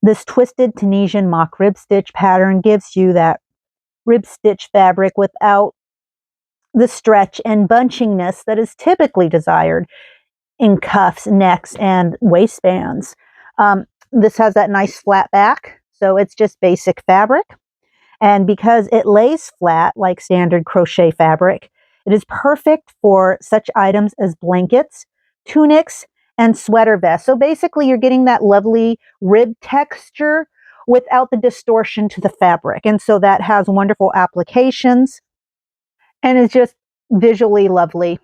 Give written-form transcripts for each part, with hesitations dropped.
This twisted Tunisian mock rib stitch pattern gives you that rib stitch fabric without the stretch and bunchingness that is typically desired in cuffs, necks, and waistbands. This has that nice flat back, so it's just basic fabric. And because it lays flat like standard crochet fabric, it is perfect for such items as blankets, tunics, and sweater vests. So basically you're getting that lovely rib texture without the distortion to the fabric. And so that has wonderful applications and is just visually lovely.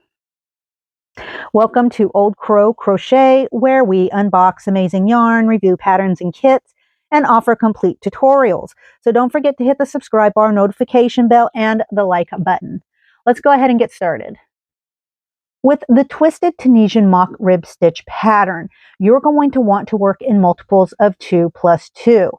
Welcome to Old Crow Crochet, where we unbox amazing yarn, review patterns and kits, and offer complete tutorials. So don't forget to hit the subscribe bar, notification bell, and the like button. Let's go ahead and get started. With the twisted Tunisian mock rib stitch pattern, you're going to want to work in multiples of 2 plus 2.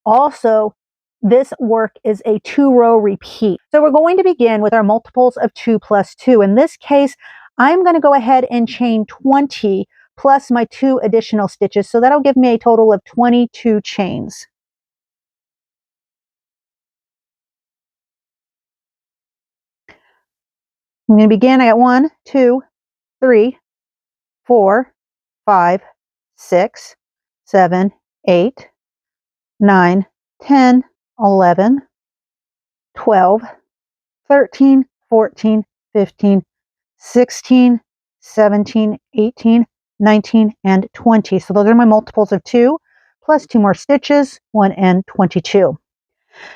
Also, this work is a 2-row repeat. So we're going to begin with our multiples of 2 plus 2. In this case, I'm going to go ahead and chain 20 plus my 2 additional stitches. So that'll give me a total of 22 chains. I'm going to begin. I got 1, 2, 3, 4, 5, 6, 7, 8, 9, 10, 11, 12, 13, 14, 15, 16, 17, 18, 19, and 20. So those are my multiples of 2, plus 2 more stitches, 1 and 22.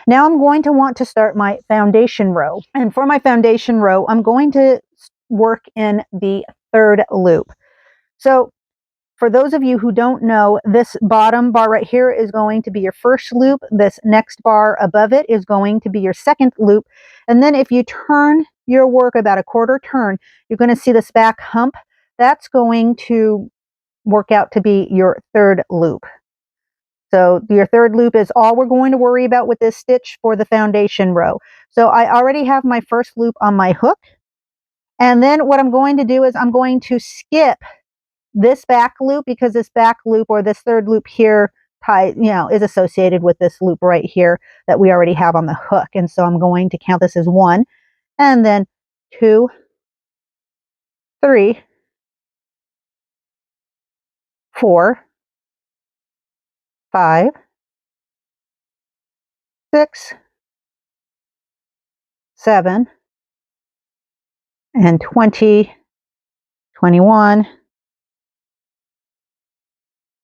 Now I'm going to want to start my foundation row. And for my foundation row, I'm going to work in the 3rd loop. So for those of you who don't know, this bottom bar right here is going to be your 1st loop. This next bar above it is going to be your 2nd loop. And then if you turn your work about a 1/4 turn, you're going to see this back hump. That's going to work out to be your 3rd loop. So your 3rd loop is all we're going to worry about with this stitch for the foundation row. So I already have my 1st loop on my hook. And then what I'm going to do is I'm going to skip this back loop, because this back loop, or this 3rd loop here, is associated with this loop right here that we already have on the hook. And so I'm going to count this as 1, and then 2, 3, 4, 5, 6, 7, and 20, 21,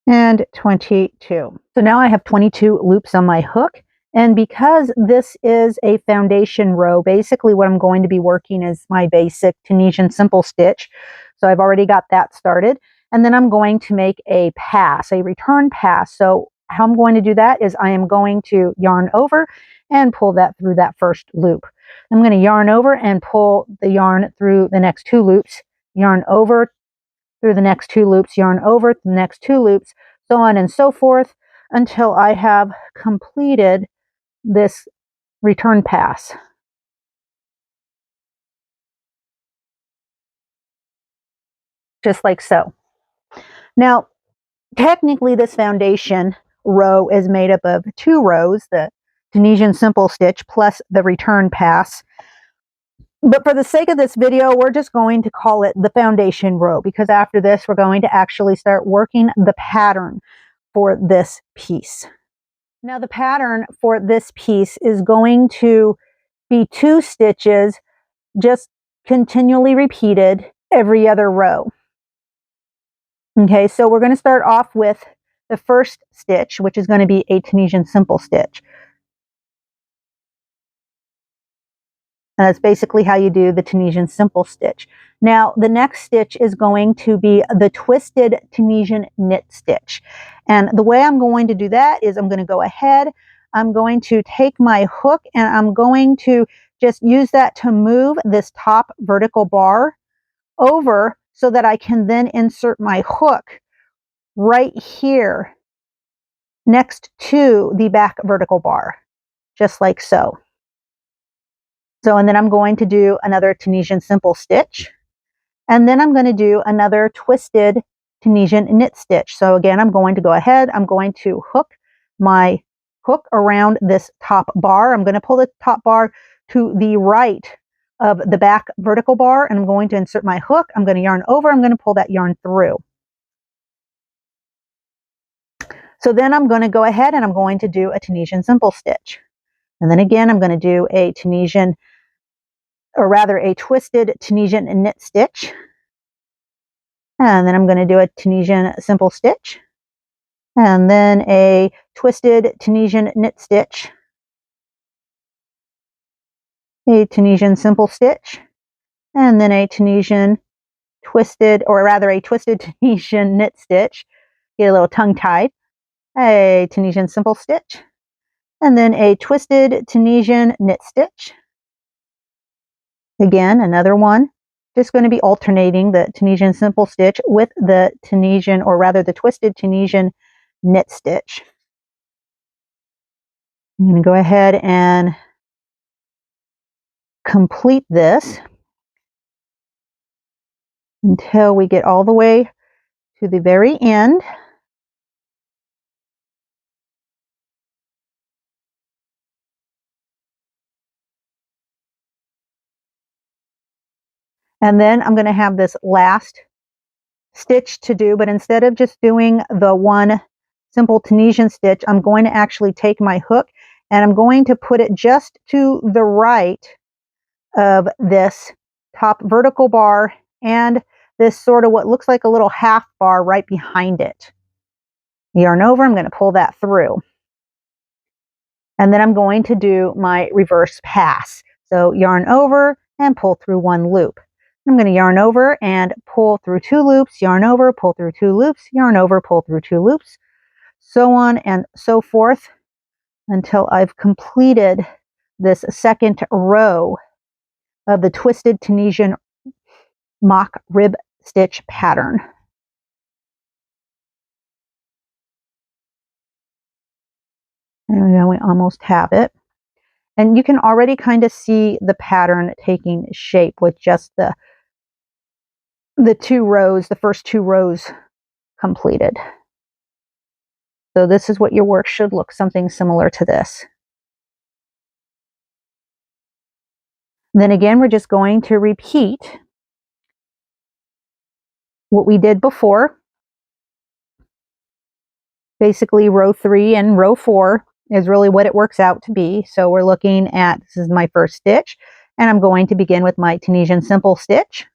and 22. So now I have 22 loops on my hook. And because this is a foundation row, basically what I'm going to be working is my basic Tunisian simple stitch. So I've already got that started. And then I'm going to make a pass, a return pass. So how I'm going to do that is I am going to yarn over and pull that through that 1st loop. I'm going to yarn over and pull the yarn through the next 2 loops, yarn over through the next 2 loops, yarn over the next 2 loops, so on and so forth, until I have completed this return pass. Just like so. Now, technically this foundation row is made up of 2 rows, the Tunisian simple stitch plus the return pass. But for the sake of this video, we're just going to call it the foundation row, because after this, we're going to actually start working the pattern for this piece. Now, the pattern for this piece is going to be 2 stitches, just continually repeated every other row. Okay, so we're going to start off with the 1st stitch, which is going to be a Tunisian simple stitch. And that's basically how you do the Tunisian simple stitch. Now, the next stitch is going to be the twisted Tunisian knit stitch. And the way I'm going to do that is I'm going to go ahead, I'm going to take my hook, and I'm going to just use that to move this top vertical bar over so that I can then insert my hook right here next to the back vertical bar, just like so. So, and then I'm going to do another Tunisian simple stitch. And then I'm going to do another twisted Tunisian knit stitch. So again, I'm going to go ahead, I'm going to hook my hook around this top bar. I'm going to pull the top bar to the right of the back vertical bar, and I'm going to insert my hook. I'm going to yarn over, I'm going to pull that yarn through. So then I'm going to go ahead and I'm going to do a Tunisian simple stitch. And then again, I'm going to do a Tunisian, or rather a twisted Tunisian knit stitch. And then I'm going to do a Tunisian simple stitch. And then a twisted Tunisian knit stitch. A Tunisian simple stitch. And then a Tunisian twisted, or rather a twisted Tunisian knit stitch. Get a little tongue-tied. A Tunisian simple stitch, and then a twisted Tunisian knit stitch. Again, another one. Just going to be alternating the Tunisian simple stitch with the Tunisian, or rather the twisted Tunisian knit stitch. I'm going to go ahead and complete this until we get all the way to the very end. And then I'm going to have this last stitch to do, but instead of just doing the one simple Tunisian stitch, I'm going to actually take my hook and I'm going to put it just to the right of this top vertical bar and this sort of what looks like a little half bar right behind it. Yarn over, I'm going to pull that through. And then I'm going to do my reverse pass. So yarn over and pull through one loop. I'm going to yarn over and pull through two loops, yarn over, pull through two loops, yarn over, pull through two loops, so on and so forth until I've completed this second row of the twisted Tunisian mock rib stitch pattern. There we go, we almost have it. And you can already kind of see the pattern taking shape with just the two rows, the first two rows completed. So this is what your work should look, something similar to this. Then again, we're just going to repeat what we did before. Basically, row 3 and row 4 is really what it works out to be. So we're looking at, this is my first stitch, and I'm going to begin with my Tunisian simple stitch.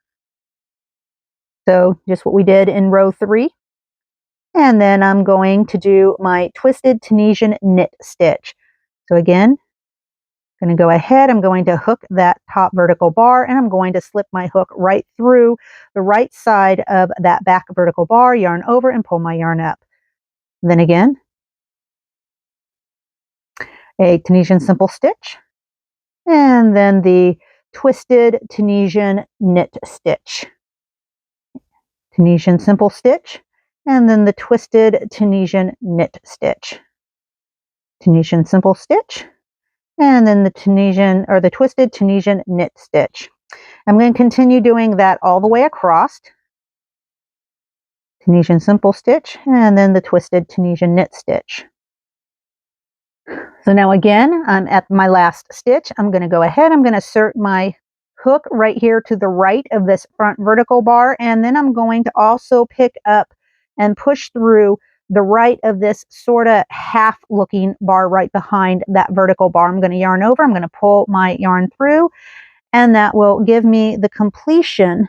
So just what we did in row 3. And then I'm going to do my twisted Tunisian knit stitch. So again, I'm going to go ahead, I'm going to hook that top vertical bar, and I'm going to slip my hook right through the right side of that back vertical bar, yarn over, and pull my yarn up. And then again, a Tunisian simple stitch, and then the twisted Tunisian knit stitch. Tunisian simple stitch, and then the twisted Tunisian knit stitch. Tunisian simple stitch, and then the Tunisian, or the twisted Tunisian knit stitch. I'm going to continue doing that all the way across. Tunisian simple stitch, and then the twisted Tunisian knit stitch. So now again, I'm at my last stitch. I'm going to go ahead, I'm going to insert my hook right here to the right of this front vertical bar, and then I'm going to also pick up and push through the right of this sort of half looking bar right behind that vertical bar. I'm going to yarn over, I'm going to pull my yarn through, and that will give me the completion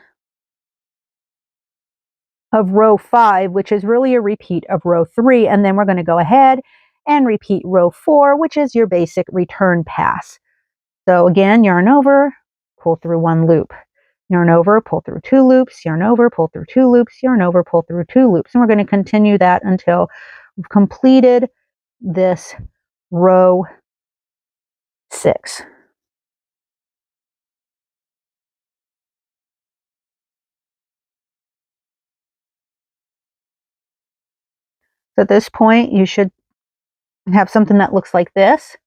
of row 5, which is really a repeat of row 3, and then we're going to go ahead and repeat row 4, which is your basic return pass. So again, yarn over, pull through one loop, yarn over, pull through two loops, yarn over, pull through two loops, yarn over, pull through two loops. And we're going to continue that until we've completed this row 6. So at this point, you should have something that looks like this.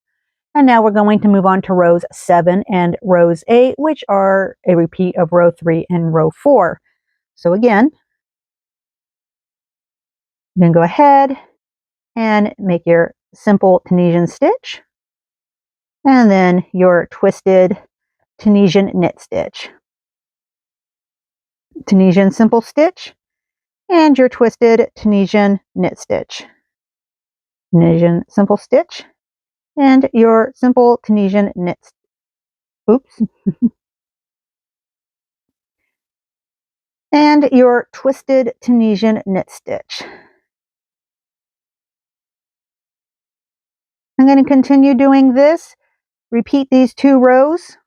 And now we're going to move on to rows 7 and rows 8, which are a repeat of row 3 and row 4. So again, Then go ahead and make your simple Tunisian stitch, and then your twisted Tunisian knit stitch. Tunisian simple stitch and your twisted Tunisian knit stitch. Tunisian simple stitch and your simple Tunisian knit. Oops. And your twisted Tunisian knit stitch. I'm going to continue doing this. Repeat these 2 rows,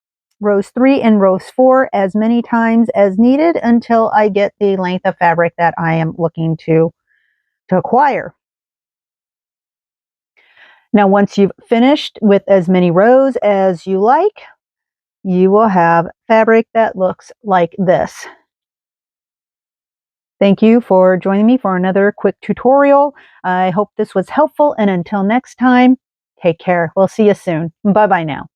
rows 3 and rows 4, as many times as needed until I get the length of fabric that I am looking to acquire. Now, once you've finished with as many rows as you like, you will have fabric that looks like this. Thank you for joining me for another quick tutorial. I hope this was helpful, and until next time, take care. We'll see you soon. Bye-bye now.